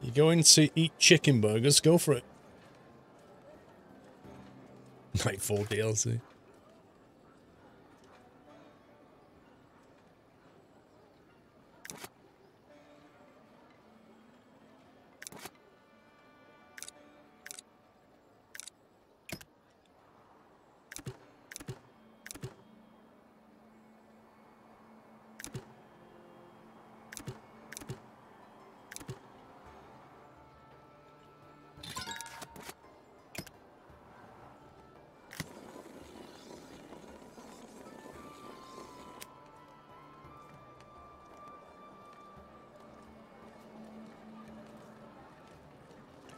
You're going to eat chicken burgers, go for it. Nightfall DLC.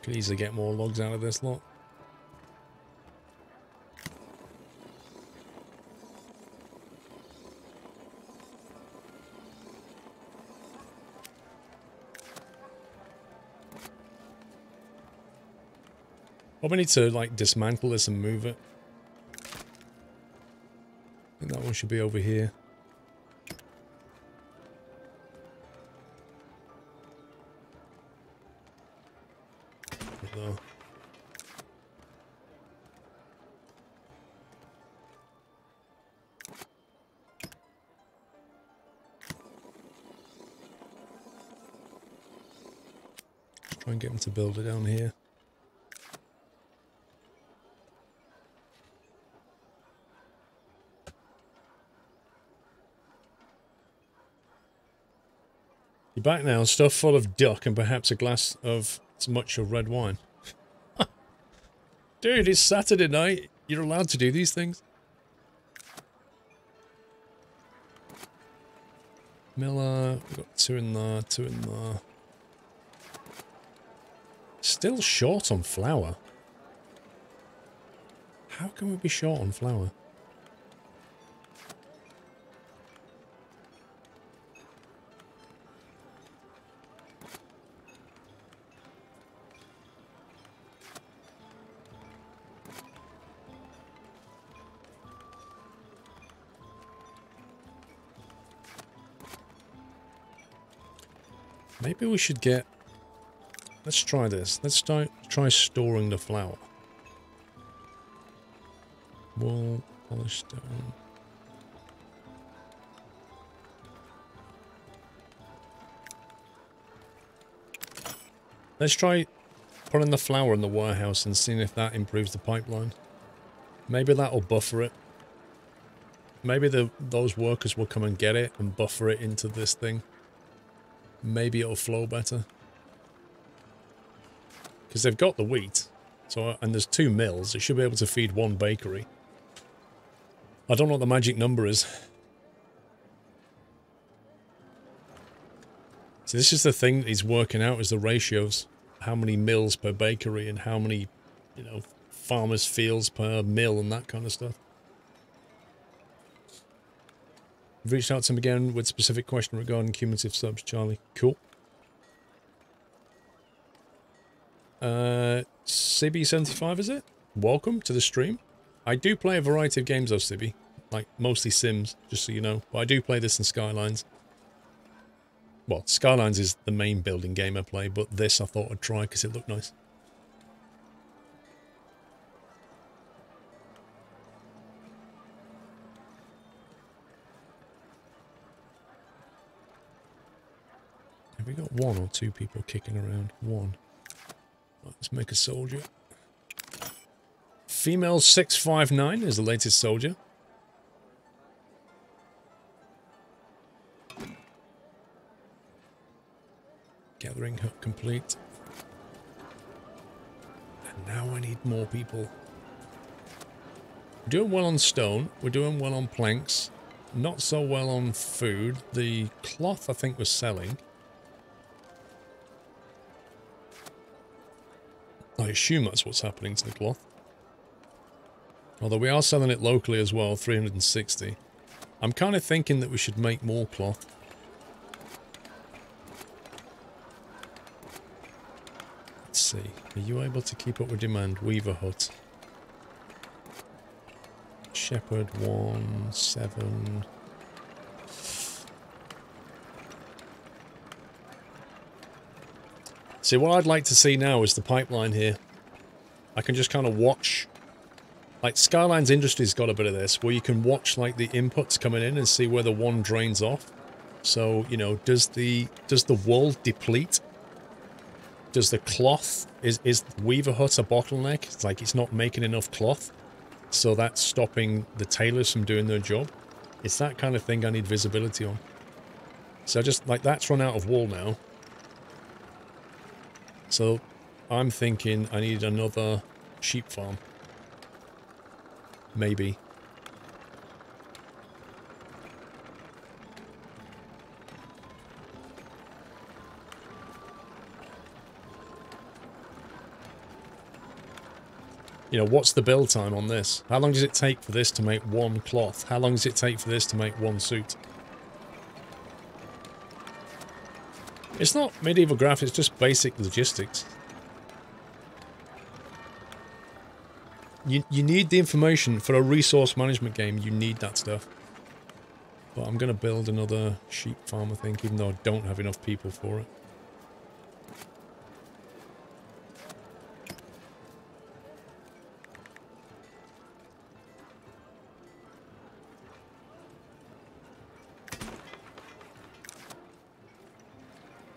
Could easily get more logs out of this lot. Probably need to like dismantle this and move it. I think that one should be over here. Though. Just try and get them to build it down here. You're back now, stuff full of duck and perhaps a glass of much of red wine. Dude, it's Saturday night. You're allowed to do these things. Miller, we've got 2 in there, 2 in there. Still short on flour. How can we be short on flour? Maybe we should get... Let's try this. Let's try storing the flour. Wool, polished stone. Let's try putting the flour in the warehouse and seeing if that improves the pipeline. Maybe that'll buffer it. Maybe those workers will come and get it and buffer it into this thing. Maybe it'll flow better. Because they've got the wheat. So, and there's 2 mills. They should be able to feed 1 bakery. I don't know what the magic number is. So this is the thing that he's working out, is the ratios. How many mills per bakery and how many, you know, farmers' fields per mill and that kind of stuff. I've reached out to him again with a specific question regarding cumulative subs, Charlie. Cool. Sibby75, is it? Welcome to the stream. I do play a variety of games though, Sibby. Like, mostly Sims, just so you know. But I do play this in Skylines. Well, Skylines is the main building game I play, but this I thought I'd try because it looked nice. Have we got 1 or 2 people kicking around? 1. Right, let's make a soldier. Female 659 is the latest soldier. Gathering hut complete. And now I need more people. We're doing well on stone. We're doing well on planks. Not so well on food. The cloth I think was selling. I assume that's what's happening to the cloth. Although we are selling it locally as well, 360. I'm kind of thinking that we should make more cloth. Let's see. Are you able to keep up with demand? Weaver hut. Shepherd 1, 7. See, what I'd like to see now is the pipeline here. I can just kind of watch. Like, Skyline's Industry's got a bit of this, where you can watch, like, the inputs coming in and see where the one drains off. So, you know, does the wool deplete? Does the cloth... Is Weaver Hut a bottleneck? It's like it's not making enough cloth. So that's stopping the tailors from doing their job. It's that kind of thing I need visibility on. So just, like, that's run out of wool now. So I'm thinking I need another sheep farm. Maybe. You know, what's the build time on this? How long does it take for this to make one cloth? How long does it take for this to make one suit? It's not medieval graphics, it's just basic logistics. You need the information for a resource management game, you need that stuff. But I'm going to build another sheep farm, I think, even though I don't have enough people for it.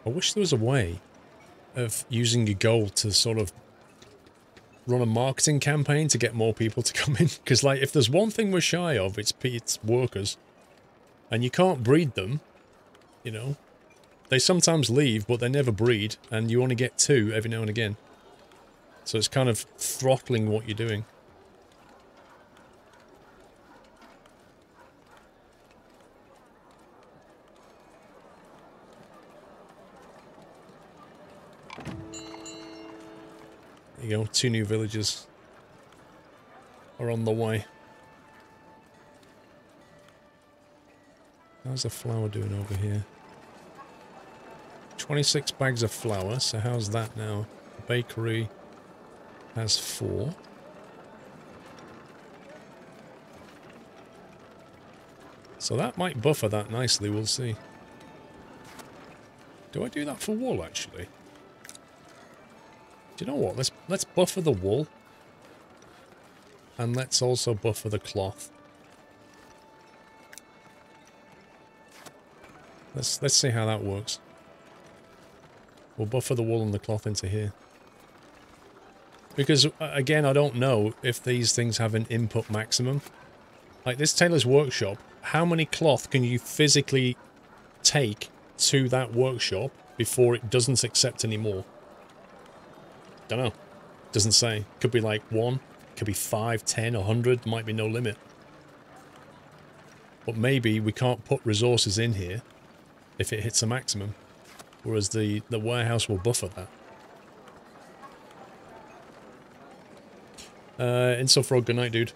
I wish there was a way of using your gold to sort of run a marketing campaign to get more people to come in. Because, like, if there's one thing we're shy of, it's workers. And you can't breed them, you know. They sometimes leave, but they never breed, and you only get 2 every now and again. So it's kind of throttling what you're doing. There you go, 2 new villages are on the way. How's the flour doing over here? 26 bags of flour, so how's that now? The bakery has 4. So that might buffer that nicely, we'll see. Do I do that for wool, actually? Do you know what? Let's buffer the wool. And let's also buffer the cloth. Let's see how that works. We'll buffer the wool and the cloth into here. Because, again, I don't know if these things have an input maximum. Like, this tailor's workshop, how many cloth can you physically take to that workshop before it doesn't accept any more? Don't know. Doesn't say. Could be like 1, could be 5, 10, 100, might be no limit. But maybe we can't put resources in here if it hits a maximum. Whereas the warehouse will buffer that. Insofrog, good night, dude.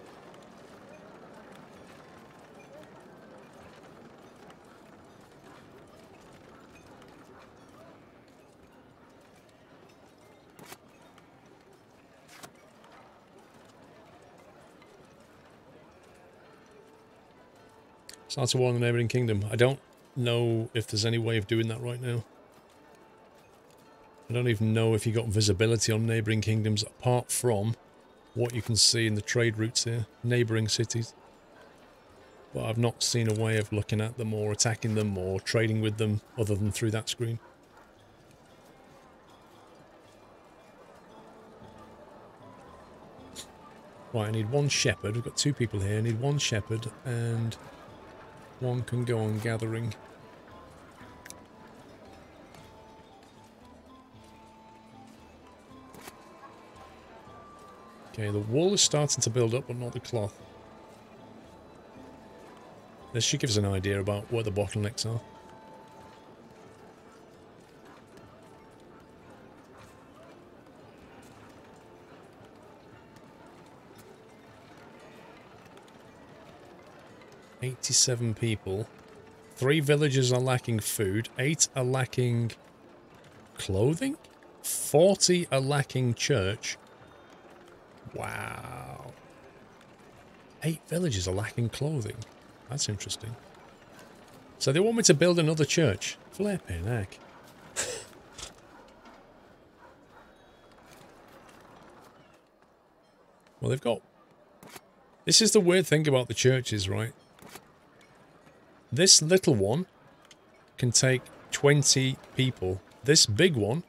Start a war in the neighbouring kingdom. I don't know if there's any way of doing that right now. I don't even know if you got visibility on neighbouring kingdoms apart from what you can see in the trade routes here. Neighbouring cities. But I've not seen a way of looking at them or attacking them or trading with them other than through that screen. Right, I need 1 shepherd. We've got 2 people here. I need 1 shepherd and 1 can go on gathering. Okay, the wool is starting to build up, but not the cloth. This should give us an idea about where the bottlenecks are. $87 people. 3 villages are lacking food. 8 are lacking clothing. 40 are lacking church. Wow. 8 villages are lacking clothing. That's interesting. So they want me to build another church. Flipping heck. Well, they've got... This is the weird thing about the churches, right? This little one can take 20 people. This big one,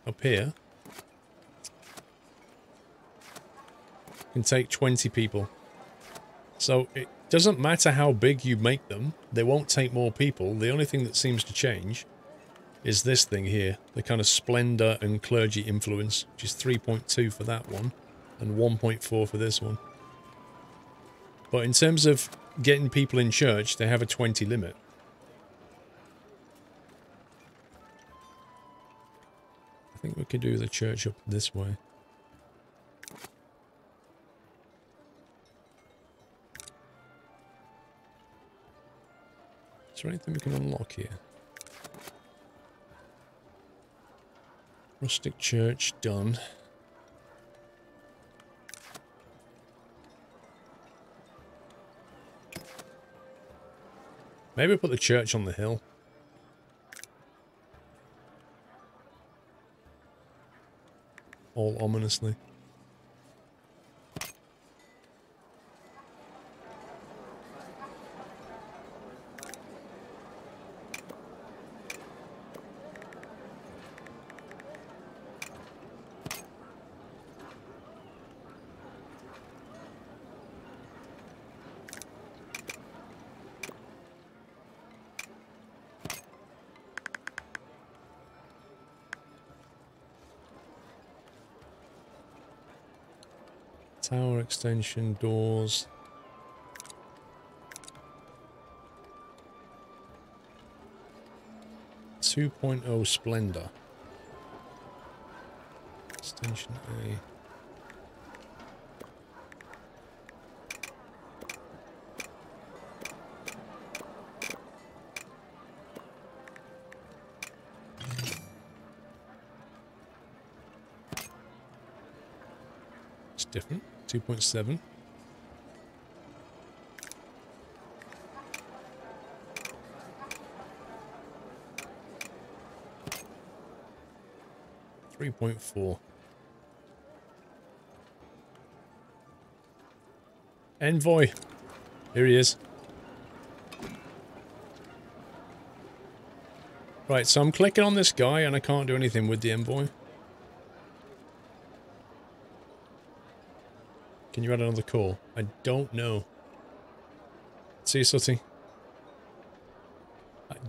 up here, can take 20 people. So it doesn't matter how big you make them, they won't take more people. The only thing that seems to change is this thing here, the kind of splendor and clergy influence, which is 3.2 for that one, and 1.4 for this one. But in terms of getting people in church, they have a 20 limit. I think we could do the church up this way. Is there anything we can unlock here? Rustic church, done. Maybe put the church on the hill. All ominously. Tower extension, doors. .2 Splendor. Extension A. It's different. 2.7. .4. Envoy. Here he is. Right, so I'm clicking on this guy and I can't do anything with the envoy. Can you add another call? I don't know. See you, Sooty.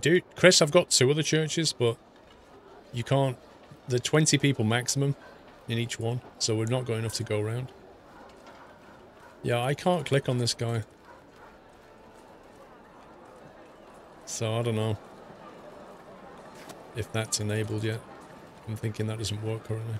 Dude, Chris, I've got 2 other churches, but you can't... They're 20 people maximum in each one, so we've not got enough to go around. Yeah, I can't click on this guy. So I don't know if that's enabled yet. I'm thinking that doesn't work currently.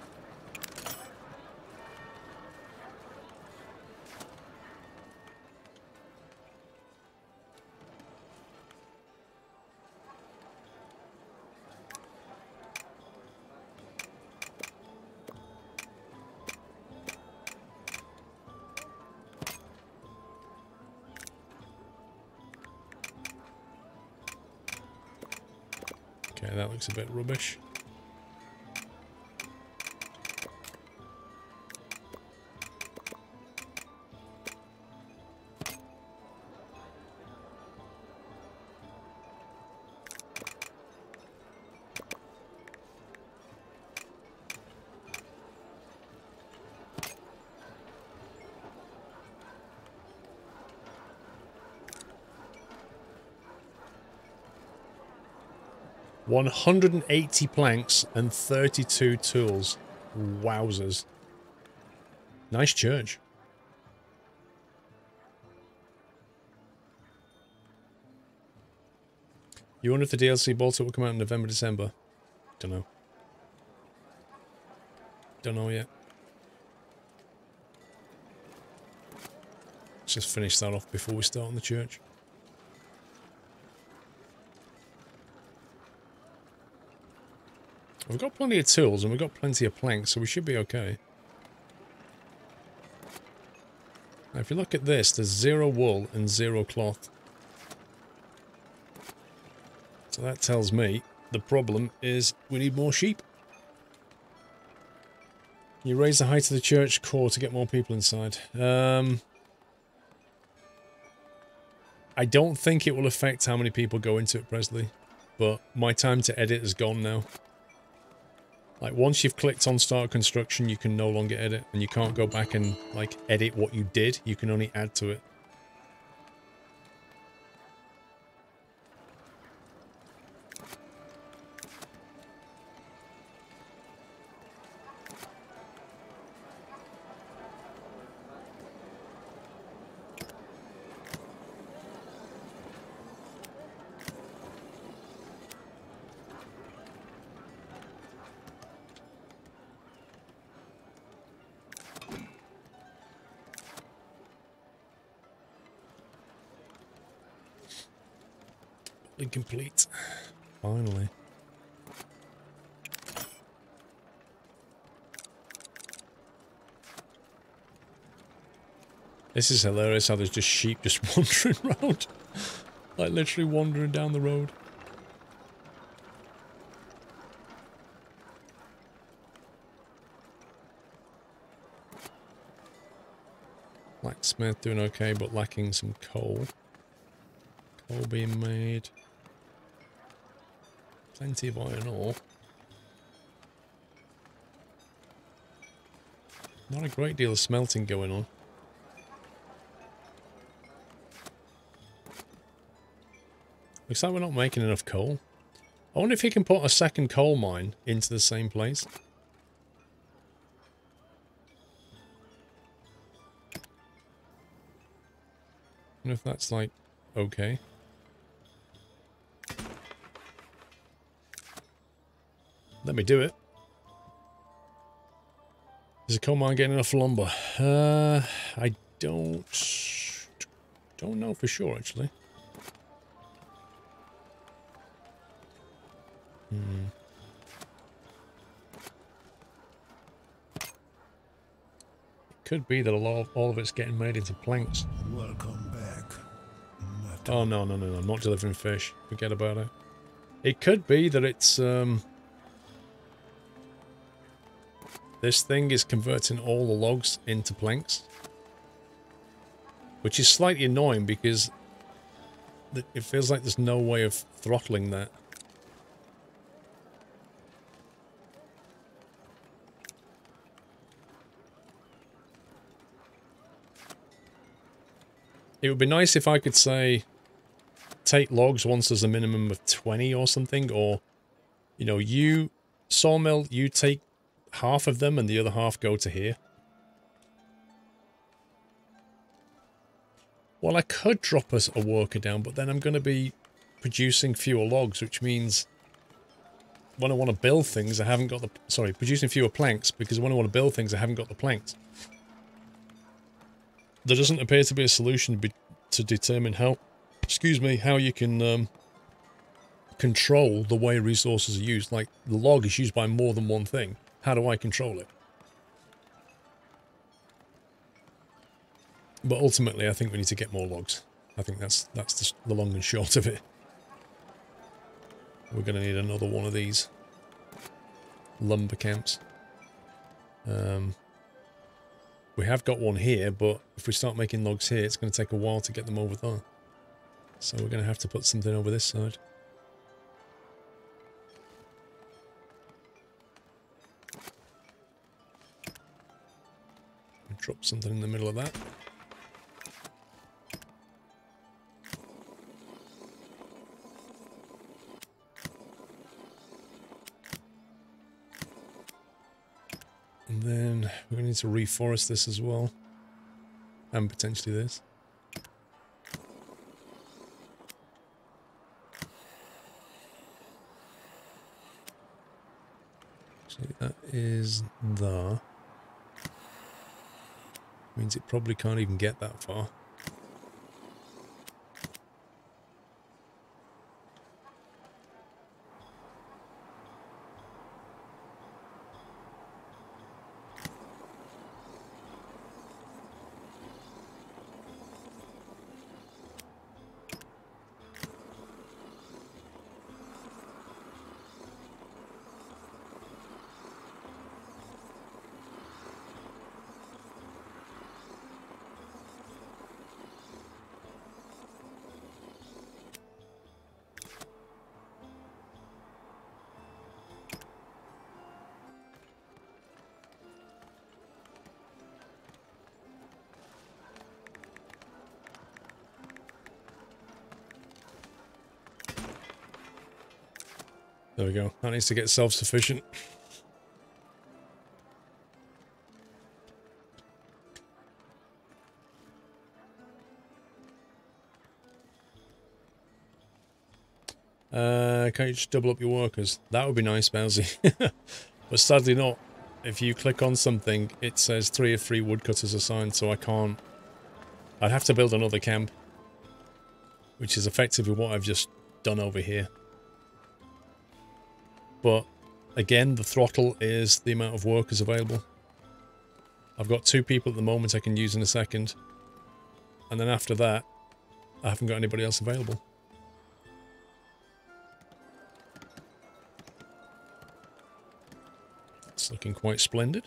Okay, that looks a bit rubbish. $180 planks and 32 tools. Wowzers. Nice church. You wonder if the DLC Bolter will come out in November, December? Don't know. Don't know yet. Let's just finish that off before we start on the church. We've got plenty of tools and we've got plenty of planks, so we should be okay. Now, if you look at this, there's 0 wool and 0 cloth. So that tells me the problem is we need more sheep. You raise the height of the church core to get more people inside. I don't think it will affect how many people go into it, Presley. But my time to edit is gone now. Like, once you've clicked on start construction, you can no longer edit. And you can't go back and, like, edit what you did. You can only add to it. Complete. Finally. This is hilarious how there's just sheep just wandering around. Like literally wandering down the road. Blacksmith doing okay, but lacking some coal. Coal being made. Plenty of iron ore. Not a great deal of smelting going on. Looks like we're not making enough coal. I wonder if you can put a second coal mine into the same place. I wonder if that's like okay. Let me do it. Is a coal mine getting enough lumber? I don't know for sure, actually. It could be that all of it's getting made into planks. Welcome back. Oh, no, not delivering fish. Forget about it. It could be that it's, this thing is converting all the logs into planks. Which is slightly annoying because it feels like there's no way of throttling that. It would be nice if I could say, take logs once there's a minimum of 20 or something, or, you know, you, sawmill, you take half of them and the other half go to here. Well, I could drop us a worker down, but then I'm going to be producing fewer logs, which means when I want to build things, I haven't got the... Sorry, producing fewer planks, because when I want to build things, I haven't got the planks. There doesn't appear to be a solution to determine how... Excuse me, how you can control the way resources are used. Like, the log is used by more than one thing. How do I control it? But ultimately, I think we need to get more logs. I think that's the long and short of it. We're going to need another one of these lumber camps. We have got one here, but if we start making logs here, it's going to take a while to get them over there. So we're going to have to put something over this side. Drop something in the middle of that. And then we're going to need to reforest this as well. And potentially this. Actually, that is there. Means it probably can't even get that far. There we go. That needs to get self-sufficient. Can't you just double up your workers? That would be nice, Bowsy. But sadly not. If you click on something, it says 3 of 3 woodcutters assigned, so I can't... I'd have to build another camp. Which is effectively what I've just done over here. But, again, the throttle is the amount of workers available. I've got 2 people at the moment I can use in a second. And then after that, I haven't got anybody else available. It's looking quite splendid.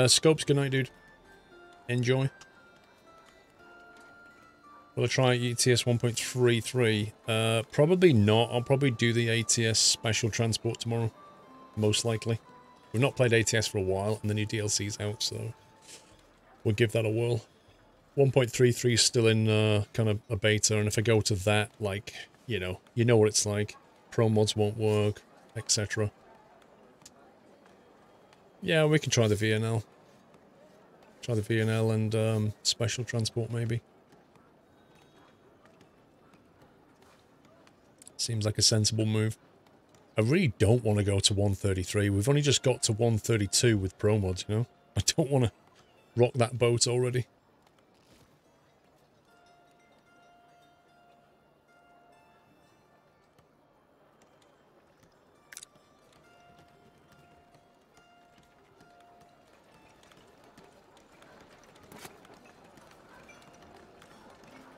Scopes, good night, dude. Enjoy. Will I try ETS 1.33? Probably not. I'll probably do the ATS special transport tomorrow. Most likely. We've not played ATS for a while, and the new DLC's out, so we'll give that a whirl. 1.33 is still in kind of a beta, and if I go to that, like, you know what it's like. Pro mods won't work, etc. Yeah, we can try the VNL. Try the VNL and special transport, maybe. Seems like a sensible move. I really don't want to go to 133. We've only just got to 132 with pro mods, you know? I don't want to rock that boat already.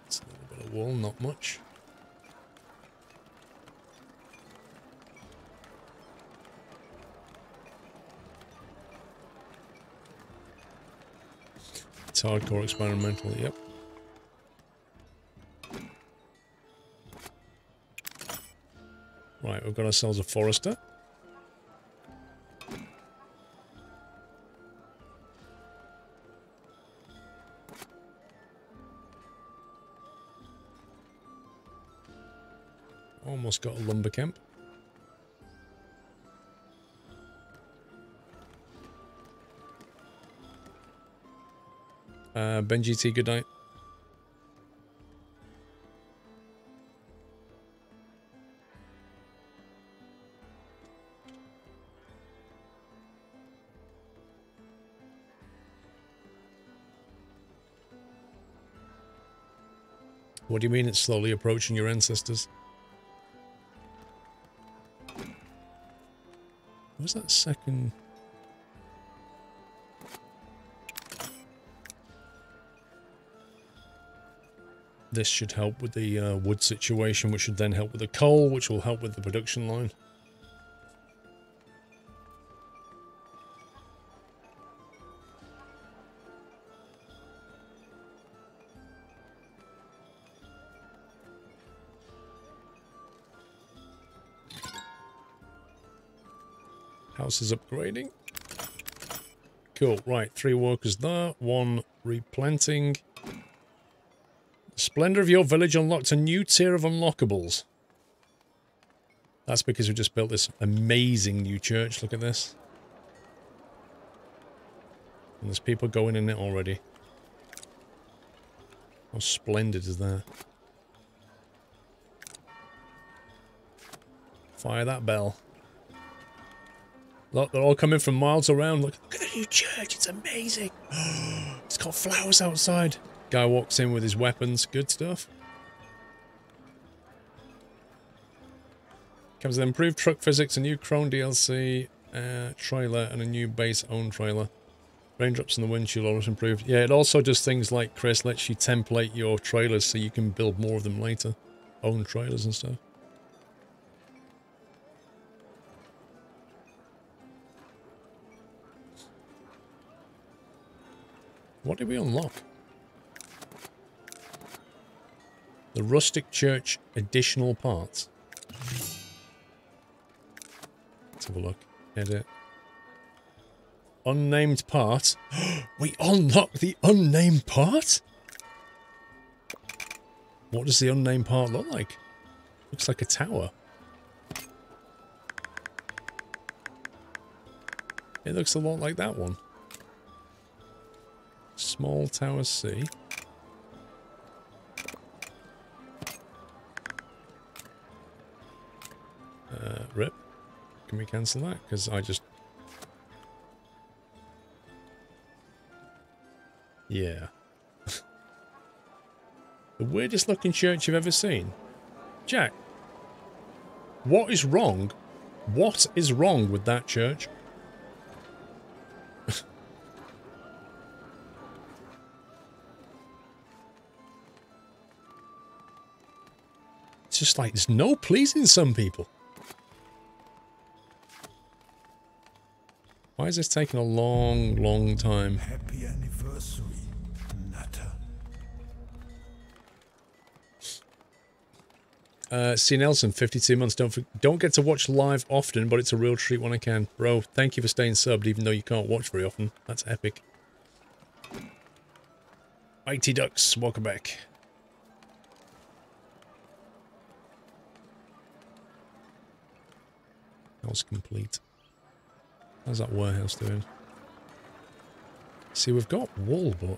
It's a little bit of wool, not much. It's hardcore experimental, yep. Right, we've got ourselves a forester. Almost got a lumber camp. Benji T, good night. What do you mean it's slowly approaching your ancestors? Where's that second? This should help with the wood situation, which should then help with the coal, which will help with the production line. House is upgrading. Cool, right, 3 workers there, 1 replanting. The splendor of your village unlocked a new tier of unlockables. That's because we just built this amazing new church, look at this. And there's people going in it already. How splendid is that? Fire that bell. Look, they're all coming from miles around. Look at the new church, it's amazing. It's got flowers outside. Guy walks in with his weapons, good stuff. Comes with improved truck physics, a new Chrome DLC trailer, and a new base own trailer. Raindrops in the windshield always improved. Yeah, it also does things like, Chris, lets you template your trailers so you can build more of them later. Own trailers and stuff. What did we unlock? The rustic church additional parts. Let's have a look. Edit. Unnamed part. We unlocked the unnamed part? What does the unnamed part look like? Looks like a tower. It looks a lot like that one. Small Tower C. Rip. Can we cancel that? Because I just... Yeah. The weirdest looking church you've ever seen. Jack, what is wrong? What is wrong with that church? It's just like, there's no pleasing some people. Why is this taking a long, long time? Happy anniversary, Natter. C. Nelson, 52 months. Don't get to watch live often, but it's a real treat when I can. Bro, thank you for staying subbed, even though you can't watch very often. That's epic. Mighty Ducks, welcome back. House complete. How's that warehouse doing? See, we've got wool, but...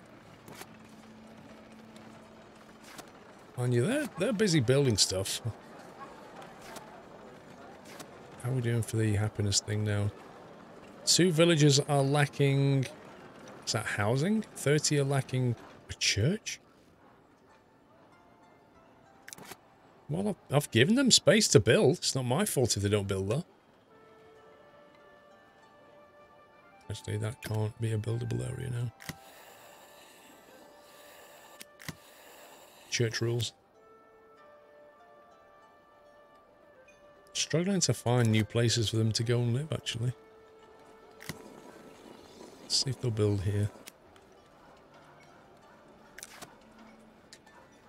Mind you, they're busy building stuff. How are we doing for the happiness thing now? 2 villages are lacking... Is that housing? 30 are lacking a church? Well, I've given them space to build. It's not my fault if they don't build that. Actually, that can't be a buildable area now. Church rules. Struggling to find new places for them to go and live, actually. Let's see if they'll build here.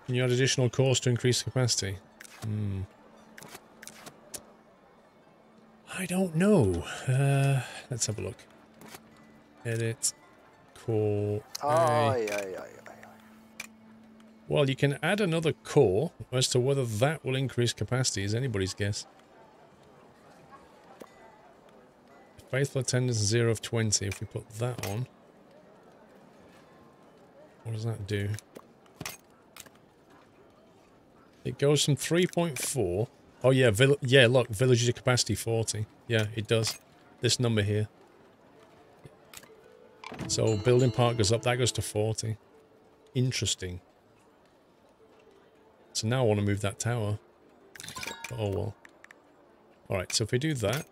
Can you add additional cores to increase capacity? I don't know. Let's have a look. Edit. Core. Well, you can add another core. As to whether that will increase capacity is anybody's guess. Faithful attendance 0 of 20. If we put that on, what does that do? It goes from 3.4. Oh yeah, yeah. Look, villages capacity 40. Yeah, it does. This number here. So building part goes up. That goes to 40. Interesting. So now I want to move that tower. Oh well. All right. So if we do that.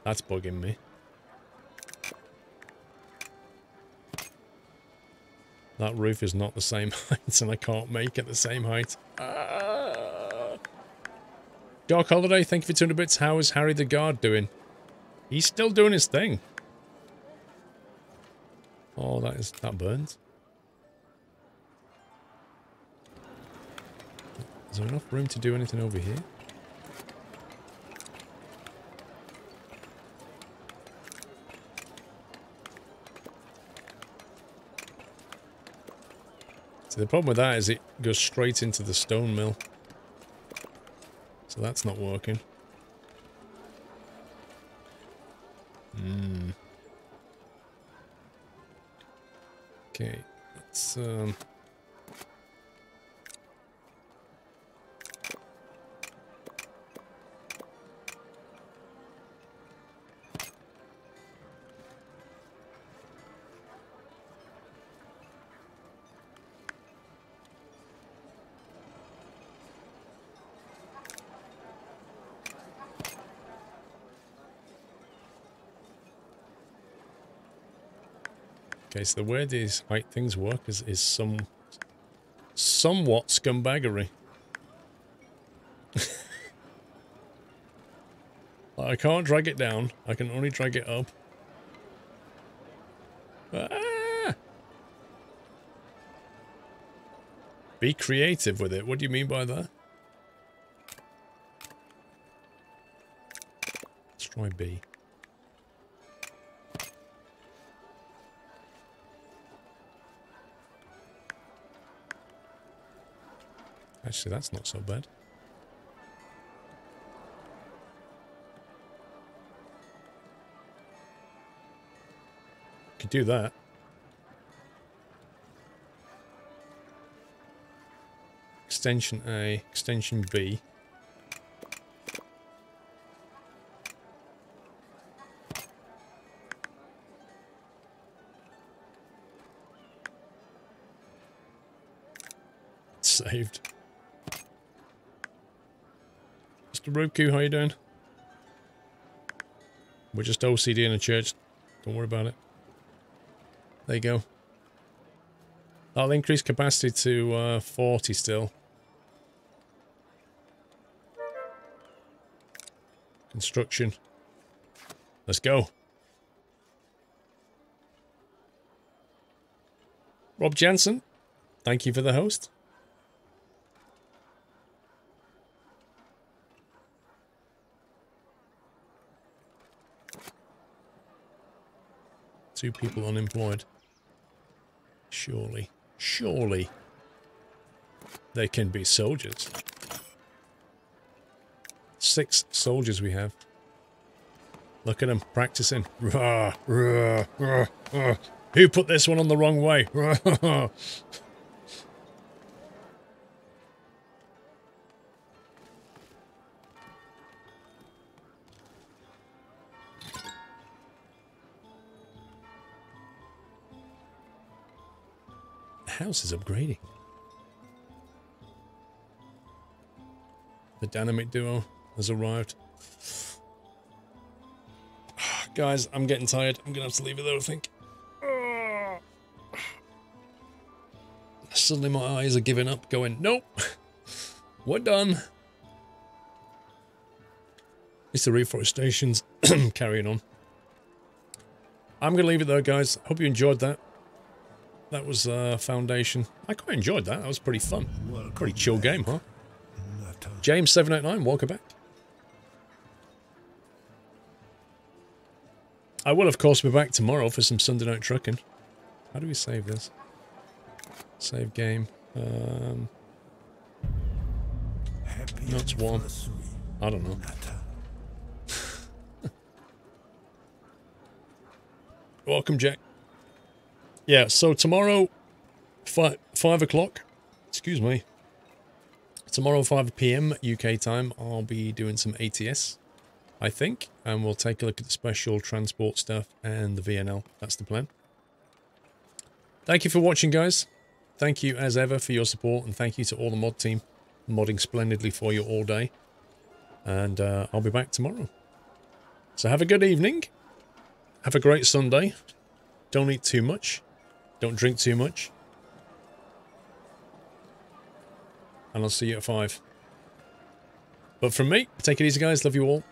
That's bugging me. That roof is not the same height, and I can't make it the same height. Dark Holiday, thank you for 200 bits. How is Harry the Guard doing? He's still doing his thing. Oh, that burns. Is there enough room to do anything over here? So the problem with that is it goes straight into the stone mill. So that's not working. Okay, let's okay, so the way these height things work is somewhat scumbaggery. I can't drag it down. I can only drag it up. Ah! Be creative with it. What do you mean by that? Let's try B. Actually, that's not so bad. Could do that. Extension A, extension B. Saved. Mr. Roku, how you doing? We're just OCD in a church. Don't worry about it. There you go. I'll increase capacity to 40 still. Construction. Let's go. Rob Jansen, thank you for the host. Two people unemployed. Surely. Surely. They can be soldiers. 6 soldiers we have. Look at them practicing. Rah, rah, rah, rah. Who put this one on the wrong way? Rah. The house is upgrading. The dynamic duo has arrived. Guys, I'm getting tired. I'm gonna have to leave it though, I think. Suddenly my eyes are giving up, going, nope. We're done. It's the reforestation's carrying on. I'm gonna leave it though, guys. Hope you enjoyed that. That was Foundation. I quite enjoyed that. That was pretty fun. Pretty chill game, huh? James789, welcome back. I will, of course, be back tomorrow for some Sunday night trucking. How do we save this? Save game. That's one. I don't know. Welcome, Jack. Yeah, so tomorrow, 5 o'clock, excuse me. Tomorrow, 5 PM UK time, I'll be doing some ATS, I think. And we'll take a look at the special transport stuff and the VNL. That's the plan. Thank you for watching, guys. Thank you, as ever, for your support. And thank you to all the mod team, modding splendidly for you all day. And I'll be back tomorrow. So have a good evening. Have a great Sunday. Don't eat too much. Don't drink too much. And I'll see you at 5. But from me, take it easy, guys. Love you all.